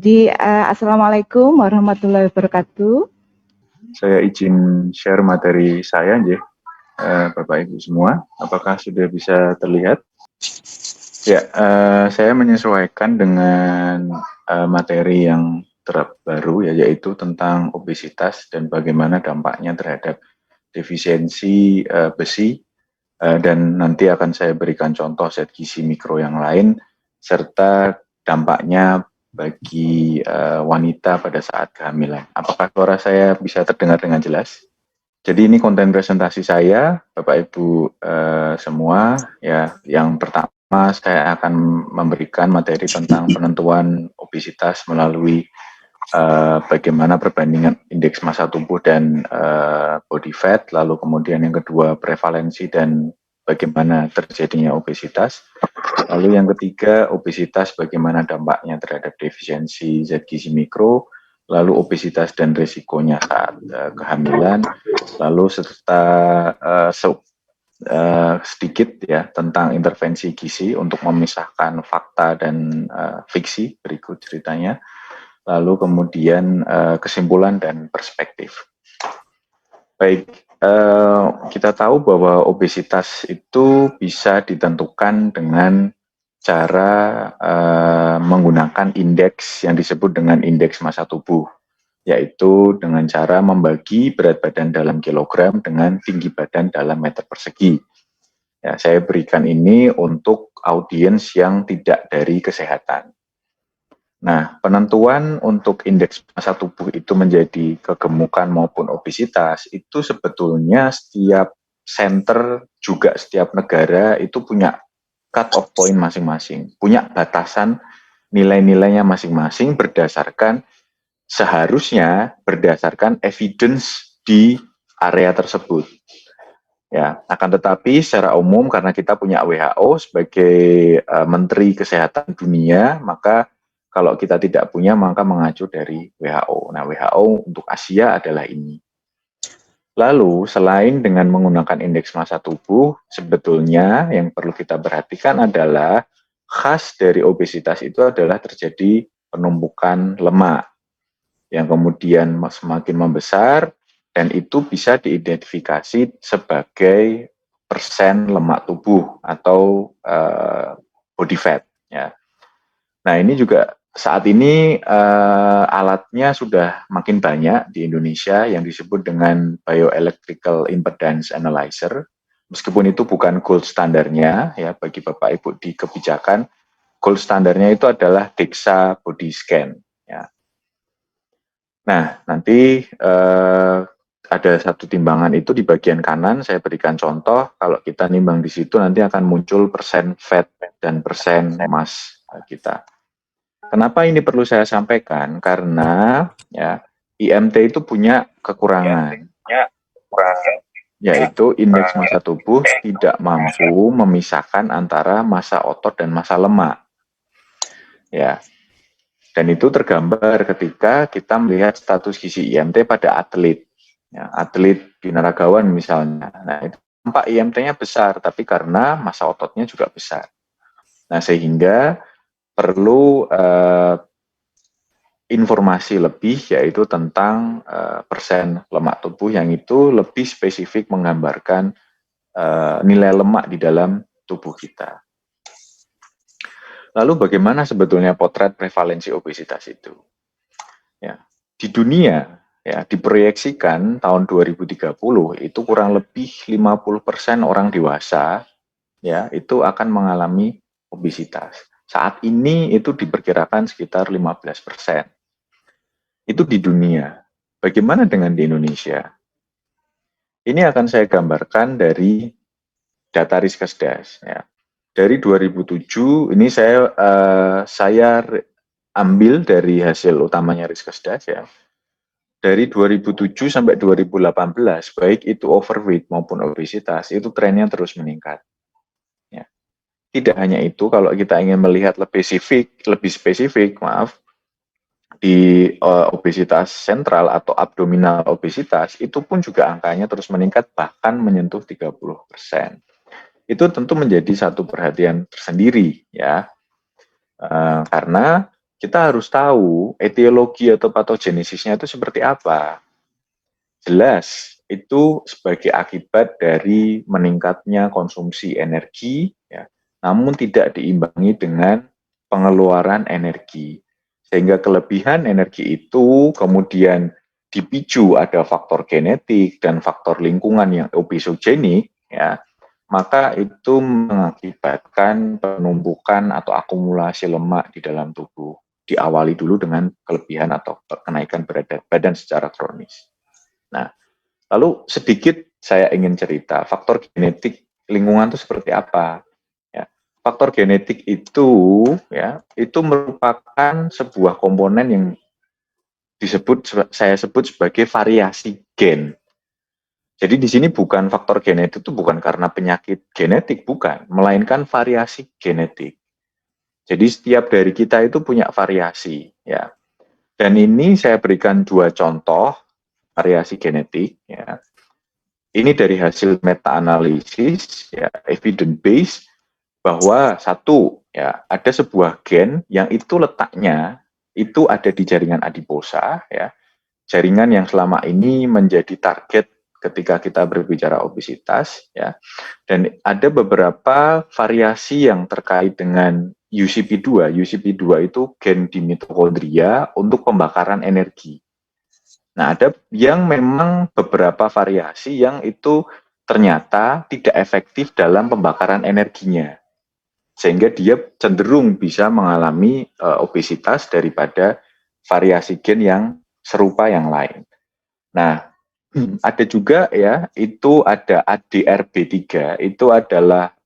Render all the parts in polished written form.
Jadi, Assalamualaikum warahmatullahi wabarakatuh. Saya izin share materi saya, Bapak Ibu semua. Apakah sudah bisa terlihat? Ya, saya menyesuaikan dengan materi yang terbaru, yaitu tentang obesitas dan bagaimana dampaknya terhadap defisiensi besi, dan nanti akan saya berikan contoh zat gizi mikro yang lain, serta dampaknya bagi wanita pada saat kehamilan. Apakah suara saya bisa terdengar dengan jelas? Jadi ini konten presentasi saya, Bapak Ibu semua. Ya, yang pertama saya akan memberikan materi tentang penentuan obesitas melalui bagaimana perbandingan indeks massa tubuh dan body fat. Lalu kemudian yang kedua prevalensi dan bagaimana terjadinya obesitas. Lalu yang ketiga, obesitas bagaimana dampaknya terhadap defisiensi zat gizi mikro, lalu obesitas dan risikonya saat kehamilan, lalu serta sedikit ya tentang intervensi gizi untuk memisahkan fakta dan fiksi berikut ceritanya, lalu kemudian kesimpulan dan perspektif. Baik, kita tahu bahwa obesitas itu bisa ditentukan dengan cara menggunakan indeks yang disebut dengan indeks massa tubuh, yaitu dengan cara membagi berat badan dalam kilogram dengan tinggi badan dalam meter persegi. Ya, saya berikan ini untuk audiens yang tidak dari kesehatan. Nah, penentuan untuk indeks massa tubuh itu menjadi kegemukan maupun obesitas, itu sebetulnya setiap center, juga setiap negara itu punya cut-off point masing-masing, punya batasan nilai-nilainya masing-masing seharusnya berdasarkan evidence di area tersebut. Ya, akan tetapi secara umum karena kita punya WHO sebagai Menteri Kesehatan Dunia, maka kalau kita tidak punya maka mengacu dari WHO. Nah, WHO untuk Asia adalah ini. Lalu, selain dengan menggunakan indeks massa tubuh, sebetulnya yang perlu kita perhatikan adalah khas dari obesitas itu adalah terjadi penumpukan lemak yang kemudian semakin membesar, dan itu bisa diidentifikasi sebagai persen lemak tubuh atau body fat. Ya. Nah, ini juga saat ini alatnya sudah makin banyak di Indonesia yang disebut dengan bioelectrical impedance analyzer. Meskipun itu bukan gold standarnya ya bagi Bapak Ibu di kebijakan, gold standarnya itu adalah DEXA body scan. Ya. Nah, nanti ada satu timbangan itu di bagian kanan, saya berikan contoh, kalau kita nimbang di situ nanti akan muncul persen fat dan persen mass kita. Kenapa ini perlu saya sampaikan? Karena ya IMT itu punya kekurangan, yaitu indeks massa tubuh tidak mampu memisahkan antara massa otot dan massa lemak. Ya, dan itu tergambar ketika kita melihat status gizi IMT pada atlet, ya, atlet binaragawan misalnya. Nah, itu tampak IMT-nya besar, tapi karena massa ototnya juga besar. Nah, sehingga perlu informasi lebih, yaitu tentang persen lemak tubuh yang itu lebih spesifik menggambarkan nilai lemak di dalam tubuh kita. Lalu bagaimana sebetulnya potret prevalensi obesitas itu? Ya, di dunia ya diproyeksikan tahun 2030 itu kurang lebih 50% orang dewasa ya itu akan mengalami obesitas. Saat ini itu diperkirakan sekitar 15%. Itu di dunia. Bagaimana dengan di Indonesia? Ini akan saya gambarkan dari data Riskesdas ya. Dari 2007 ini saya ambil dari hasil utamanya Riskesdas ya. Dari 2007 sampai 2018, baik itu overweight maupun obesitas, itu trennya terus meningkat. Ya. Tidak hanya itu, kalau kita ingin melihat lebih spesifik, di obesitas sentral atau abdominal obesitas, itu pun juga angkanya terus meningkat, bahkan menyentuh 30%. Itu tentu menjadi satu perhatian tersendiri, ya. Karena kita harus tahu etiologi atau patogenesisnya itu seperti apa. Jelas, itu sebagai akibat dari meningkatnya konsumsi energi, ya, namun tidak diimbangi dengan pengeluaran energi. Sehingga kelebihan energi itu kemudian dipicu ada faktor genetik dan faktor lingkungan yang obesogenik, ya, maka itu mengakibatkan penumpukan atau akumulasi lemak di dalam tubuh. Diawali dulu dengan kelebihan atau kenaikan berat badan secara kronis. Nah, lalu sedikit saya ingin cerita, faktor genetik lingkungan itu seperti apa? Ya, faktor genetik itu, ya, itu merupakan sebuah komponen yang saya sebut sebagai variasi gen. Jadi di sini bukan faktor genetik itu bukan karena penyakit genetik, bukan, melainkan variasi genetik. Jadi setiap dari kita itu punya variasi, ya. Dan ini saya berikan dua contoh variasi genetik, ya. Ini dari hasil meta-analisis, ya, evidence based, bahwa satu, ya, ada sebuah gen yang itu letaknya itu ada di jaringan adiposa, ya, jaringan yang selama ini menjadi target ketika kita berbicara obesitas, ya, dan ada beberapa variasi yang terkait dengan UCP2. UCP2 itu gen di mitokondria untuk pembakaran energi. Nah, ada yang memang beberapa variasi yang itu ternyata tidak efektif dalam pembakaran energinya. Sehingga dia cenderung bisa mengalami obesitas daripada variasi gen yang serupa yang lain. Nah, ada juga ya, itu ada ADRB3, itu adalah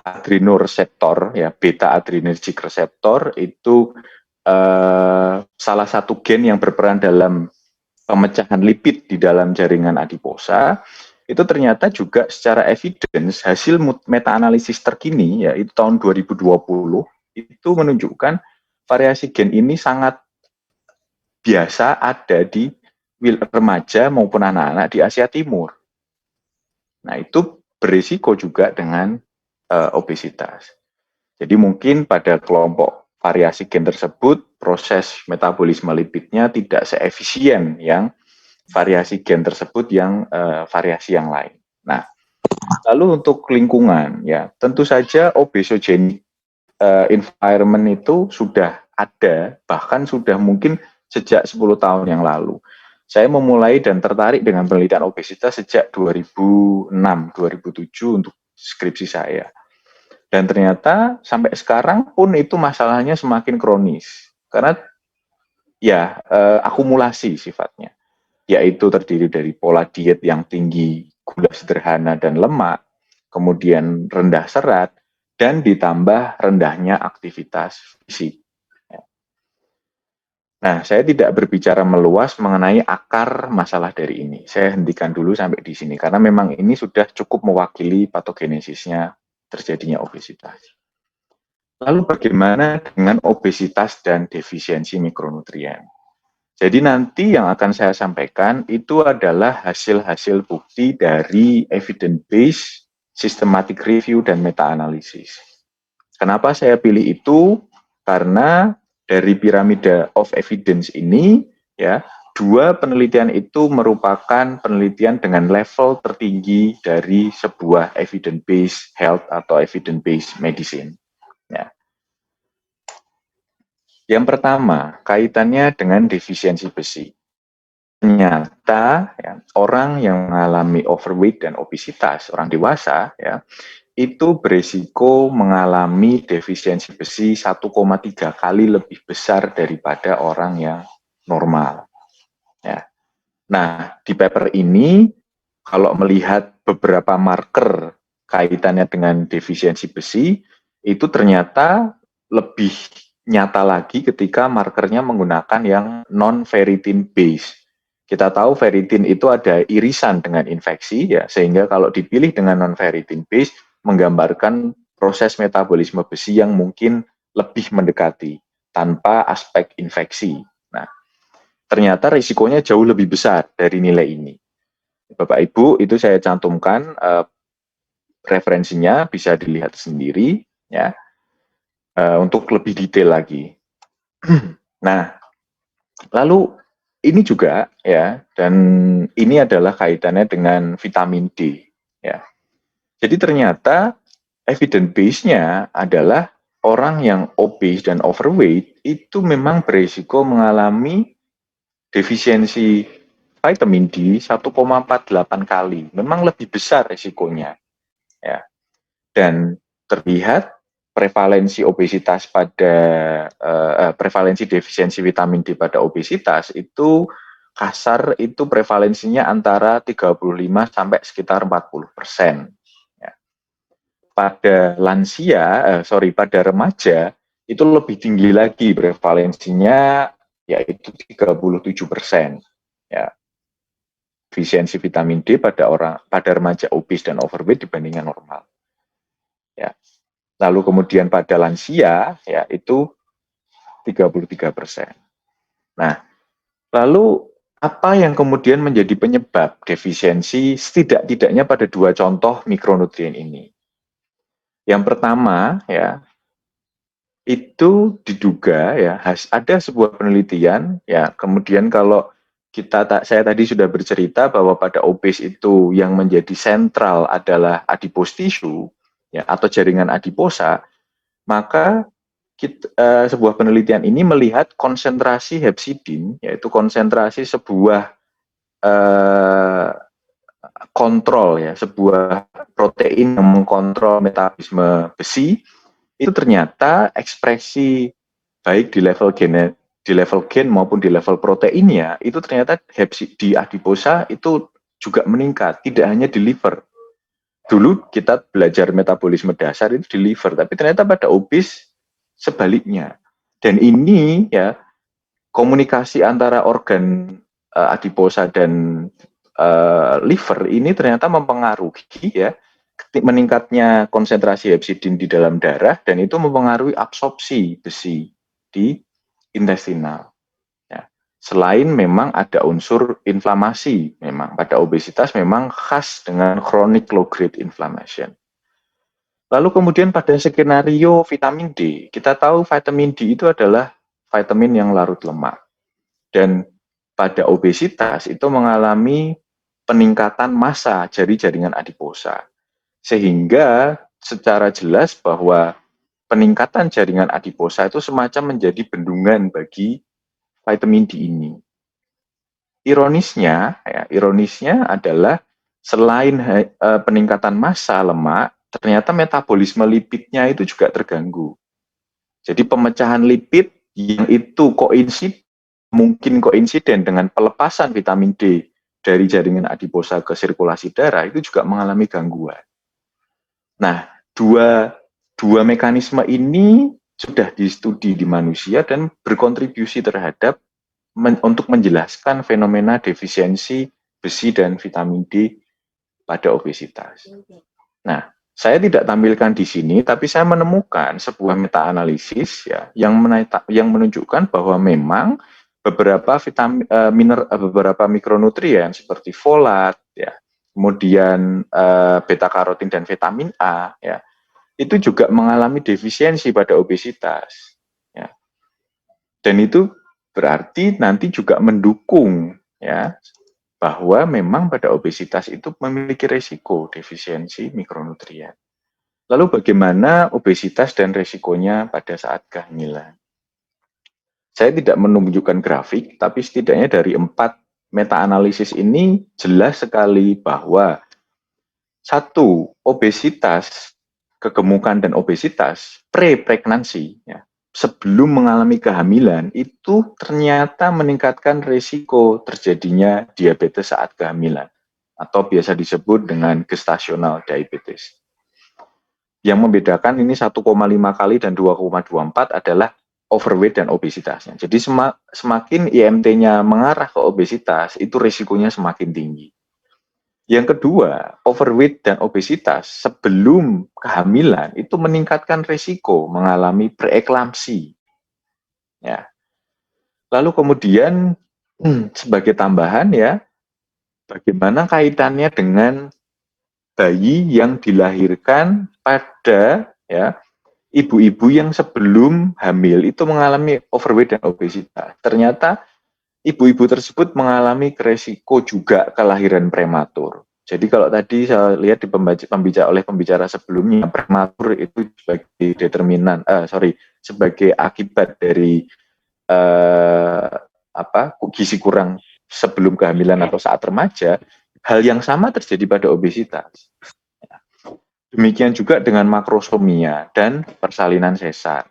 adrenoreseptor, ya, beta adrenergic receptor, itu salah satu gen yang berperan dalam pemecahan lipid di dalam jaringan adiposa. Itu ternyata juga secara evidence hasil meta-analisis terkini, yaitu tahun 2020, itu menunjukkan variasi gen ini sangat biasa ada di remaja maupun anak-anak di Asia Timur. Nah, itu berisiko juga dengan obesitas. Jadi mungkin pada kelompok variasi gen tersebut, proses metabolisme lipidnya tidak seefisien yang variasi gen tersebut yang variasi yang lain. Nah, lalu untuk lingkungan, ya tentu saja obesogenic environment itu sudah ada, bahkan sudah mungkin sejak 10 tahun yang lalu. Saya memulai dan tertarik dengan penelitian obesitas sejak 2006-2007 untuk skripsi saya. Dan ternyata sampai sekarang pun itu masalahnya semakin kronis. Karena ya akumulasi sifatnya. Yaitu terdiri dari pola diet yang tinggi gula sederhana dan lemak, kemudian rendah serat, dan ditambah rendahnya aktivitas fisik. Nah, saya tidak berbicara meluas mengenai akar masalah dari ini. Saya hentikan dulu sampai di sini, karena memang ini sudah cukup mewakili patogenesisnya terjadinya obesitas. Lalu bagaimana dengan obesitas dan defisiensi mikronutrien? Jadi nanti yang akan saya sampaikan itu adalah hasil-hasil bukti dari evidence-based, systematic review, dan meta-analisis. Kenapa saya pilih itu? Karena dari piramida of evidence ini, ya, dua penelitian itu merupakan penelitian dengan level tertinggi dari sebuah evidence-based health atau evidence-based medicine. Ya. Yang pertama, kaitannya dengan defisiensi besi. Ternyata ya, orang yang mengalami overweight dan obesitas, orang dewasa, ya, itu berisiko mengalami defisiensi besi 1,3 kali lebih besar daripada orang yang normal. Ya. Nah, di paper ini, kalau melihat beberapa marker kaitannya dengan defisiensi besi, itu ternyata lebih nyata lagi ketika markernya menggunakan yang non-ferritin base. Kita tahu ferritin itu ada irisan dengan infeksi, ya, sehingga kalau dipilih dengan non-ferritin base, menggambarkan proses metabolisme besi yang mungkin lebih mendekati, tanpa aspek infeksi. Nah, ternyata risikonya jauh lebih besar dari nilai ini. Bapak Ibu, itu saya cantumkan referensinya, bisa dilihat sendiri, ya, untuk lebih detail lagi. Nah, lalu ini juga ya, dan ini adalah kaitannya dengan vitamin D ya. Jadi ternyata evidence base-nya adalah orang yang obese dan overweight itu memang berisiko mengalami defisiensi vitamin D 1,48 kali. Memang lebih besar risikonya ya. Dan terlihat prevalensi obesitas pada prevalensi defisiensi vitamin D pada obesitas itu kasar itu prevalensinya antara 35 sampai sekitar 40%. Ya. Pada pada remaja itu lebih tinggi lagi prevalensinya yaitu 37%. Ya. Defisiensi vitamin D pada remaja obes dan overweight dibandingkan normal. Ya. Lalu kemudian pada lansia ya itu 33%. Nah, lalu apa yang kemudian menjadi penyebab defisiensi setidak-tidaknya pada dua contoh mikronutrien ini? Yang pertama ya itu diduga ya ada sebuah penelitian ya kemudian kalau saya tadi sudah bercerita bahwa pada obes itu yang menjadi sentral adalah adipose tissue ya atau jaringan adiposa, maka sebuah penelitian ini melihat konsentrasi hepsidin, yaitu konsentrasi sebuah eh, kontrol ya, sebuah protein yang mengkontrol metabolisme besi, itu ternyata ekspresi baik di level gen maupun di level proteinnya itu ternyata di adiposa itu juga meningkat, tidak hanya di liver. Dulu kita belajar metabolisme dasar itu di liver, tapi ternyata pada obes sebaliknya. Dan ini ya komunikasi antara organ adiposa dan liver ini ternyata mempengaruhi ya meningkatnya konsentrasi hepsidin di dalam darah dan itu mempengaruhi absorpsi besi di intestinal. Ya. Selain memang ada unsur inflamasi, memang pada obesitas memang khas dengan chronic low grade inflammation. Lalu kemudian pada skenario vitamin D, kita tahu vitamin D itu adalah vitamin yang larut lemak. Dan pada obesitas itu mengalami peningkatan massa jaringan adiposa. Sehingga secara jelas bahwa peningkatan jaringan adiposa itu semacam menjadi bendungan bagi vitamin D ini. Ironisnya adalah selain peningkatan massa lemak, ternyata metabolisme lipidnya itu juga terganggu. Jadi pemecahan lipid yang itu mungkin koinsiden dengan pelepasan vitamin D dari jaringan adiposa ke sirkulasi darah itu juga mengalami gangguan. Nah, dua mekanisme ini sudah distudi di manusia dan berkontribusi terhadap untuk menjelaskan fenomena defisiensi besi dan vitamin D pada obesitas. Nah, saya tidak tampilkan di sini, tapi saya menemukan sebuah meta-analisis ya yang menunjukkan bahwa memang beberapa beberapa mikronutrien seperti folat ya, kemudian beta karotin dan vitamin A ya, itu juga mengalami defisiensi pada obesitas ya. Dan itu berarti nanti juga mendukung ya bahwa memang pada obesitas itu memiliki resiko defisiensi mikronutrien. Lalu bagaimana obesitas dan resikonya pada saat kehamilan? Saya tidak menunjukkan grafik, tapi setidaknya dari 4 meta-analisis ini jelas sekali bahwa satu, obesitas, kegemukan dan obesitas pre-pregnancy, ya, sebelum mengalami kehamilan, itu ternyata meningkatkan risiko terjadinya diabetes saat kehamilan, atau biasa disebut dengan gestational diabetes. Yang membedakan ini 1,5 kali dan 2,24 adalah overweight dan obesitasnya. Jadi semakin IMT-nya mengarah ke obesitas, itu risikonya semakin tinggi. Yang kedua, overweight dan obesitas sebelum kehamilan itu meningkatkan risiko mengalami preeklamsi. Ya. Lalu kemudian sebagai tambahan ya, bagaimana kaitannya dengan bayi yang dilahirkan pada ya ibu-ibu yang sebelum hamil itu mengalami overweight dan obesitas. Ternyata ibu-ibu tersebut mengalami resiko juga kelahiran prematur. Jadi kalau tadi saya lihat di pembicara sebelumnya, prematur itu sebagai sebagai akibat dari gizi kurang sebelum kehamilan atau saat remaja, hal yang sama terjadi pada obesitas. Demikian juga dengan makrosomia dan persalinan sesar.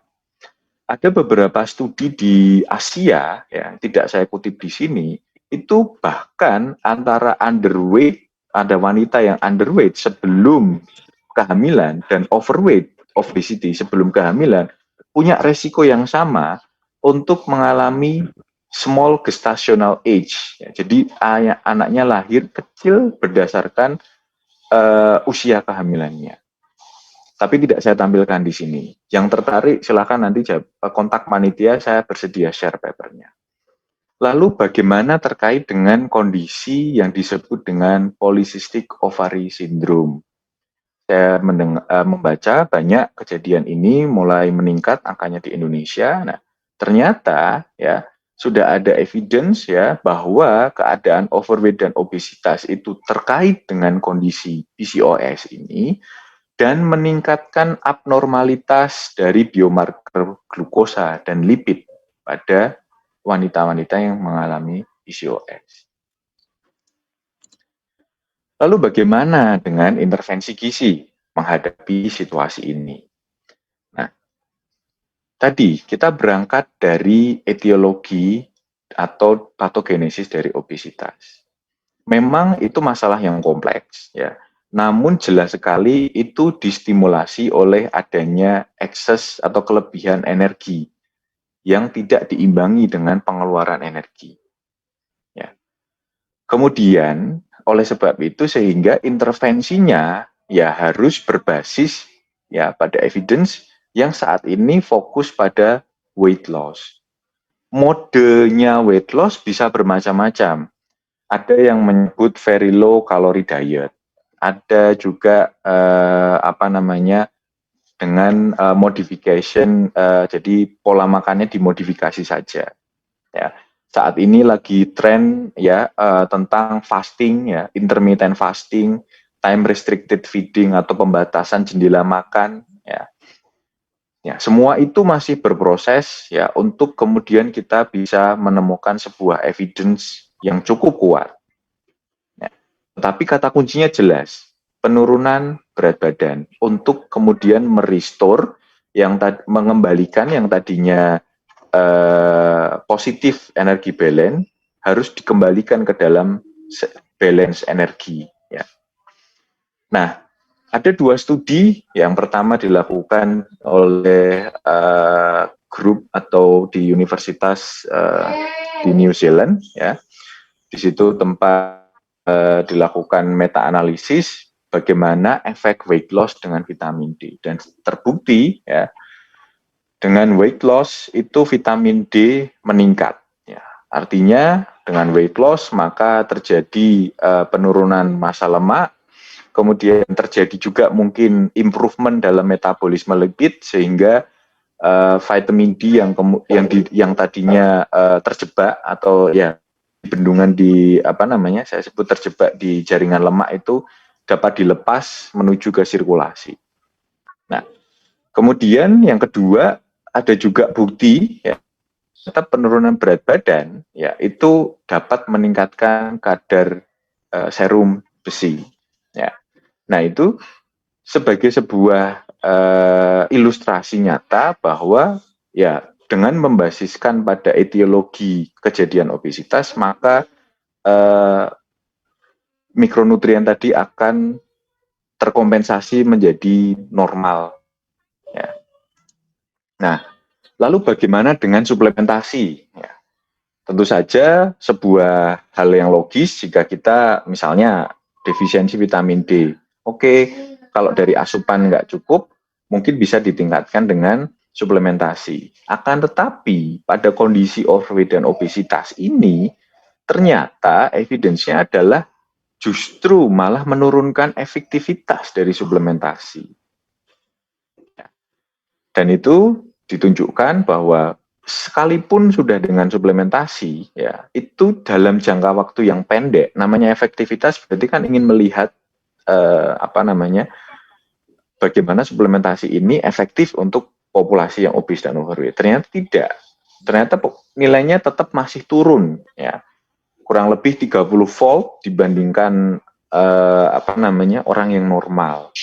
Ada beberapa studi di Asia, ya, tidak saya kutip di sini, itu bahkan antara underweight, ada wanita yang underweight sebelum kehamilan dan overweight, obesity sebelum kehamilan, punya resiko yang sama untuk mengalami small gestational age. Ya, jadi anaknya lahir kecil berdasarkan usia kehamilannya. Tapi tidak saya tampilkan di sini. Yang tertarik silakan nanti kontak panitia, saya bersedia share papernya. Lalu bagaimana terkait dengan kondisi yang disebut dengan polycystic ovary syndrome? Saya membaca banyak kejadian ini mulai meningkat angkanya di Indonesia. Nah, ternyata ya sudah ada evidence ya bahwa keadaan overweight dan obesitas itu terkait dengan kondisi PCOS ini dan meningkatkan abnormalitas dari biomarker glukosa dan lipid pada wanita-wanita yang mengalami PCOS. Lalu bagaimana dengan intervensi gizi menghadapi situasi ini? Nah, tadi kita berangkat dari etiologi atau patogenesis dari obesitas. Memang itu masalah yang kompleks, ya. Namun jelas sekali itu distimulasi oleh adanya ekses atau kelebihan energi yang tidak diimbangi dengan pengeluaran energi. Ya. Kemudian oleh sebab itu sehingga intervensinya ya harus berbasis ya pada evidence yang saat ini fokus pada weight loss. Modenya weight loss bisa bermacam-macam. Ada yang menyebut very low calorie diet. Ada juga dengan modification, jadi pola makannya dimodifikasi saja. Ya, saat ini lagi tren ya tentang fasting ya, intermittent fasting, time restricted feeding atau pembatasan jendela makan. Ya, ya semua itu masih berproses ya untuk kemudian kita bisa menemukan sebuah evidence yang cukup kuat. Tapi kata kuncinya jelas, penurunan berat badan untuk kemudian merestore mengembalikan yang tadinya positif energi balance harus dikembalikan ke dalam balance energi. Ya. Nah, ada dua studi. Yang pertama dilakukan oleh grup atau di universitas di New Zealand. Ya. Di situ tempat dilakukan meta-analisis bagaimana efek weight loss dengan vitamin D. Dan terbukti ya, dengan weight loss itu vitamin D meningkat. Ya. Artinya dengan weight loss maka terjadi penurunan massa lemak, kemudian terjadi juga mungkin improvement dalam metabolisme lipid sehingga vitamin D yang tadinya terjebak atau ya bendungan saya sebut terjebak di jaringan lemak itu dapat dilepas menuju ke sirkulasi. Nah, kemudian yang kedua ada juga bukti ya, tetap penurunan berat badan ya itu dapat meningkatkan kadar serum besi. Ya. Nah, itu sebagai sebuah ilustrasi nyata bahwa ya dengan membasiskan pada etiologi kejadian obesitas, maka mikronutrien tadi akan terkompensasi menjadi normal. Ya. Nah, lalu bagaimana dengan suplementasi? Ya. Tentu saja sebuah hal yang logis jika kita misalnya defisiensi vitamin D. Oke, kalau dari asupan nggak cukup, mungkin bisa ditingkatkan dengan suplementasi. Akan tetapi pada kondisi overweight dan obesitas ini, ternyata evidence-nya adalah justru malah menurunkan efektivitas dari suplementasi. Dan itu ditunjukkan bahwa sekalipun sudah dengan suplementasi, ya itu dalam jangka waktu yang pendek, namanya efektivitas berarti kan ingin melihat bagaimana suplementasi ini efektif untuk populasi yang obes dan overweight. Ternyata tidak. Ternyata nilainya tetap masih turun, ya kurang lebih 30 volt dibandingkan orang yang normal.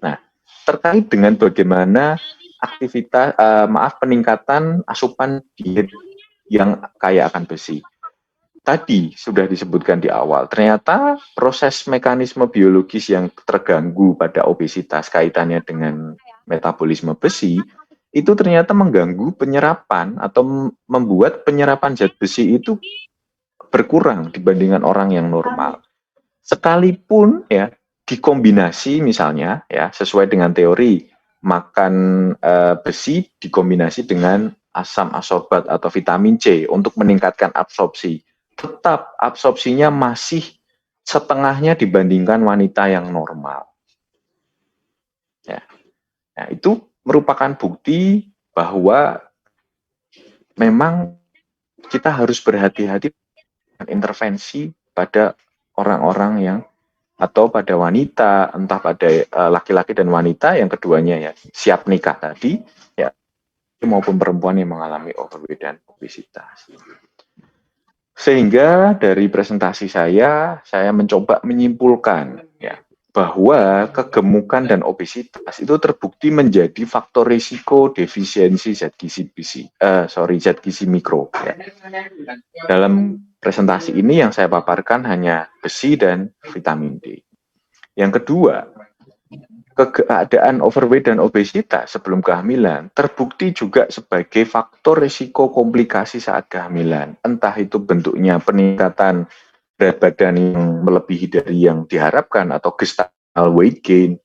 Nah, terkait dengan bagaimana aktivitas peningkatan asupan diet yang kaya akan besi. Tadi sudah disebutkan di awal, ternyata proses mekanisme biologis yang terganggu pada obesitas kaitannya dengan metabolisme besi itu ternyata mengganggu penyerapan atau membuat penyerapan zat besi itu berkurang dibandingkan orang yang normal. Sekalipun ya dikombinasi misalnya ya sesuai dengan teori makan besi dikombinasi dengan asam ascorbat atau vitamin C untuk meningkatkan absorpsi, tetap absorpsinya masih setengahnya dibandingkan wanita yang normal. Ya. Nah, itu merupakan bukti bahwa memang kita harus berhati-hati dengan intervensi pada orang-orang yang atau pada wanita, entah pada laki-laki dan wanita yang keduanya ya siap nikah tadi, ya maupun perempuan yang mengalami overweight dan obesitas. Sehingga dari presentasi saya mencoba menyimpulkan ya bahwa kegemukan dan obesitas itu terbukti menjadi faktor risiko defisiensi zat gizi mikro. Ya. Dalam presentasi ini yang saya paparkan hanya besi dan vitamin D. Yang kedua, keadaan overweight dan obesitas sebelum kehamilan terbukti juga sebagai faktor risiko komplikasi saat kehamilan. Entah itu bentuknya peningkatan berat badan yang melebihi dari yang diharapkan atau gestational weight gain,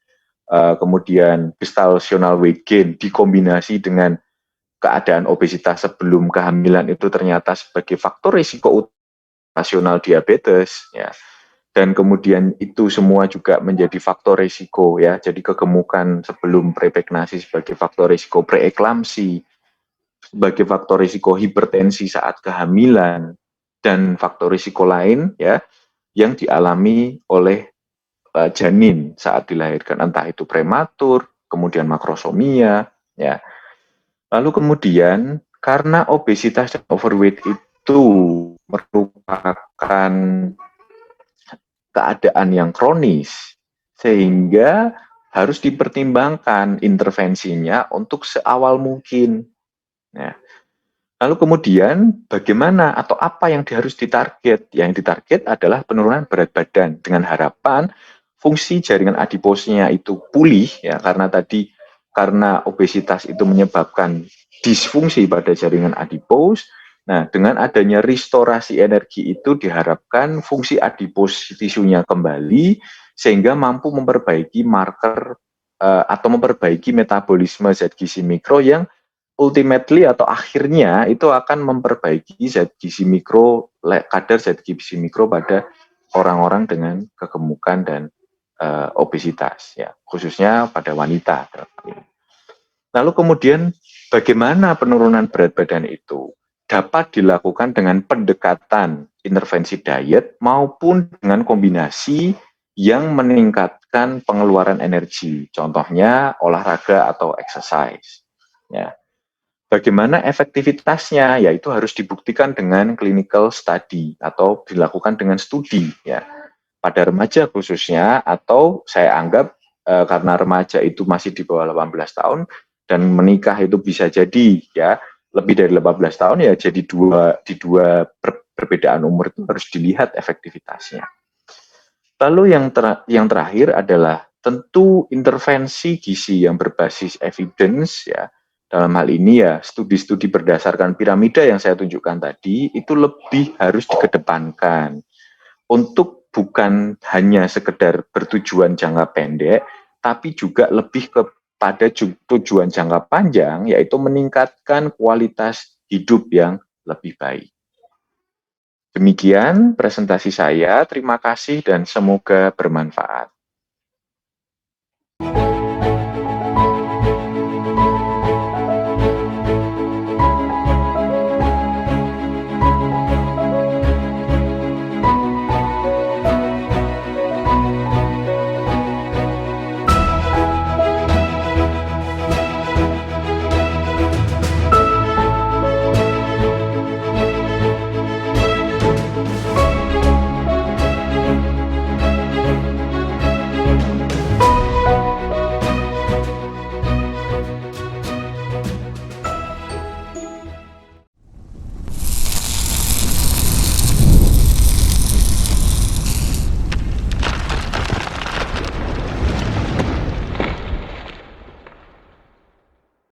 kemudian gestational weight gain dikombinasi dengan keadaan obesitas sebelum kehamilan itu ternyata sebagai faktor risiko nasional diabetes, ya. Dan kemudian itu semua juga menjadi faktor risiko ya. Jadi kegemukan sebelum preeklamsi sebagai faktor risiko preeklamsi, sebagai faktor risiko hipertensi saat kehamilan, dan faktor risiko lain ya yang dialami oleh janin saat dilahirkan, entah itu prematur, kemudian makrosomia ya. Lalu kemudian karena obesitas dan overweight itu merupakan keadaan yang kronis, sehingga harus dipertimbangkan intervensinya untuk seawal mungkin. Nah, lalu kemudian bagaimana atau apa yang harus ditarget? Yang ditarget adalah penurunan berat badan dengan harapan fungsi jaringan adiposnya itu pulih ya karena obesitas itu menyebabkan disfungsi pada jaringan adipos. Nah, dengan adanya restorasi energi itu diharapkan fungsi adipos tisunya kembali sehingga mampu memperbaiki marker atau memperbaiki metabolisme zat gizi mikro yang ultimately atau akhirnya itu akan memperbaiki zat gizi mikro, kadar zat gizi mikro pada orang-orang dengan kegemukan dan obesitas ya, khususnya pada wanita. Lalu kemudian bagaimana penurunan berat badan itu? Dapat dilakukan dengan pendekatan intervensi diet maupun dengan kombinasi yang meningkatkan pengeluaran energi. Contohnya olahraga atau exercise. Ya. Bagaimana efektivitasnya? Yaitu harus dibuktikan dengan clinical study atau dilakukan dengan studi ya. Pada remaja khususnya, atau saya anggap karena remaja itu masih di bawah 18 tahun dan menikah itu bisa jadi ya lebih dari 18 tahun ya, jadi di dua perbedaan umur itu harus dilihat efektivitasnya. Lalu yang terakhir adalah tentu intervensi gizi yang berbasis evidence ya. Dalam hal ini ya studi-studi berdasarkan piramida yang saya tunjukkan tadi itu lebih harus dikedepankan untuk bukan hanya sekedar bertujuan jangka pendek, tapi juga lebih kepada tujuan jangka panjang, yaitu meningkatkan kualitas hidup yang lebih baik. Demikian presentasi saya, terima kasih dan semoga bermanfaat.